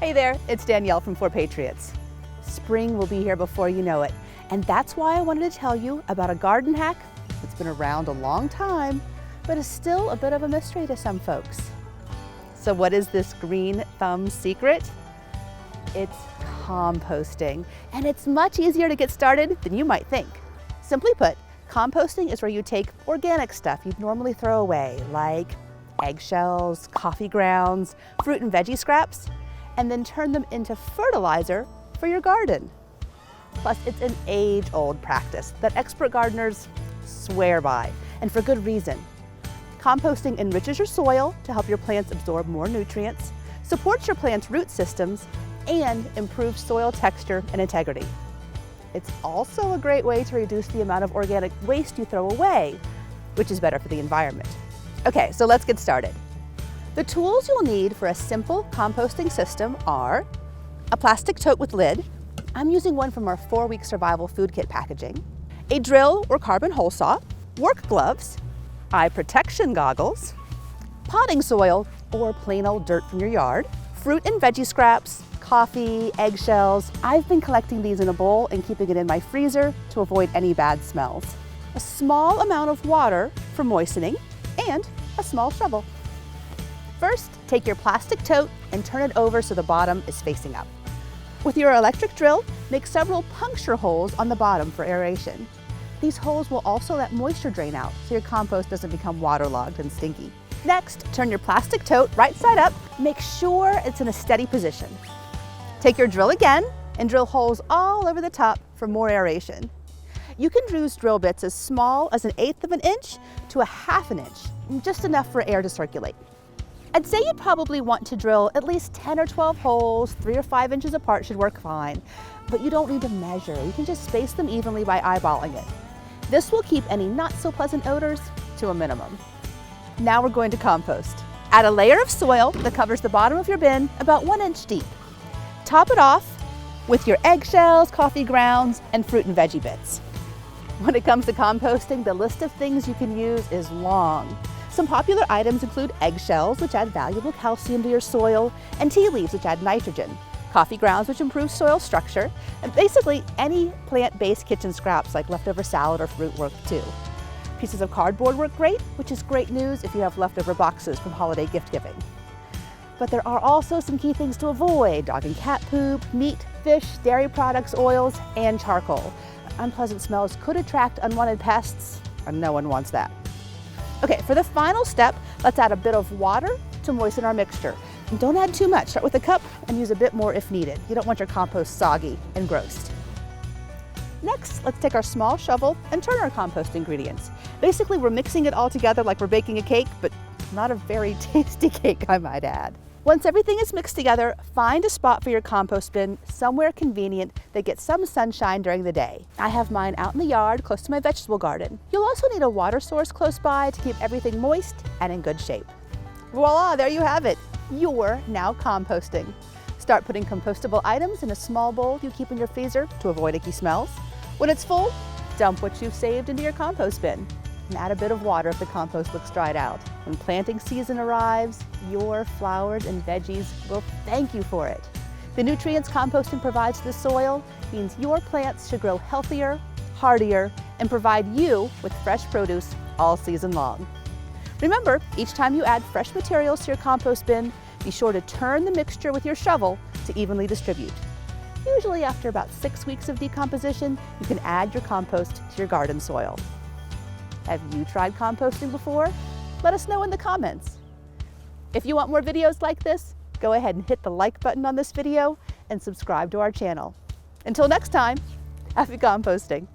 Hey there, it's Danielle from 4 Patriots. Spring will be here before you know it, and that's why I wanted to tell you about a garden hack that's been around a long time, but is still a bit of a mystery to some folks. So what is this green thumb secret? It's composting, and it's much easier to get started than you might think. Simply put, composting is where you take organic stuff you'd normally throw away, like eggshells, coffee grounds, fruit and veggie scraps, and then turn them into fertilizer for your garden. Plus, it's an age-old practice that expert gardeners swear by, and for good reason. Composting enriches your soil to help your plants absorb more nutrients, supports your plant's root systems, and improves soil texture and integrity. It's also a great way to reduce the amount of organic waste you throw away, which is better for the environment. Okay, so let's get started. The tools you'll need for a simple composting system are a plastic tote with lid. I'm using one from our 4-week survival food kit packaging, a drill or carbon hole saw, work gloves, eye protection goggles, potting soil or plain old dirt from your yard, fruit and veggie scraps, coffee, eggshells. I've been collecting these in a bowl and keeping it in my freezer to avoid any bad smells. A small amount of water for moistening, and a small shovel. First, take your plastic tote and turn it over so the bottom is facing up. With your electric drill, make several puncture holes on the bottom for aeration. These holes will also let moisture drain out so your compost doesn't become waterlogged and stinky. Next, turn your plastic tote right side up. Make sure it's in a steady position. Take your drill again and drill holes all over the top for more aeration. You can use drill bits as small as 1/8 of an inch to 1/2 inch, just enough for air to circulate. I'd say you'd probably want to drill at least 10 or 12 holes, 3 or 5 inches apart should work fine, but you don't need to measure. You can just space them evenly by eyeballing it. This will keep any not so pleasant odors to a minimum. Now we're going to compost. Add a layer of soil that covers the bottom of your bin about 1 inch deep. Top it off with your eggshells, coffee grounds, and fruit and veggie bits. When it comes to composting, the list of things you can use is long. Some popular items include eggshells, which add valuable calcium to your soil, and tea leaves, which add nitrogen, coffee grounds, which improve soil structure, and basically any plant-based kitchen scraps like leftover salad or fruit work too. Pieces of cardboard work great, which is great news if you have leftover boxes from holiday gift giving. But there are also some key things to avoid: dog and cat poop, meat, fish, dairy products, oils, and charcoal. Unpleasant smells could attract unwanted pests, and no one wants that. Okay, for the final step, let's add a bit of water to moisten our mixture. And don't add too much. Start with a cup and use a bit more if needed. You don't want your compost soggy and gross. Next, let's take our small shovel and turn our compost ingredients. Basically, we're mixing it all together like we're baking a cake, but not a very tasty cake, I might add. Once everything is mixed together, find a spot for your compost bin somewhere convenient that gets some sunshine during the day. I have mine out in the yard close to my vegetable garden. You'll also need a water source close by to keep everything moist and in good shape. Voila, there you have it. You're now composting. Start putting compostable items in a small bowl you keep in your freezer to avoid icky smells. When it's full, dump what you've saved into your compost bin. And add a bit of water if the compost looks dried out. When planting season arrives, your flowers and veggies will thank you for it. The nutrients composting provides to the soil means your plants should grow healthier, hardier, and provide you with fresh produce all season long. Remember, each time you add fresh materials to your compost bin, be sure to turn the mixture with your shovel to evenly distribute. Usually after about 6 weeks of decomposition, you can add your compost to your garden soil. Have you tried composting before? Let us know in the comments. If you want more videos like this, go ahead and hit the like button on this video and subscribe to our channel. Until next time, happy composting.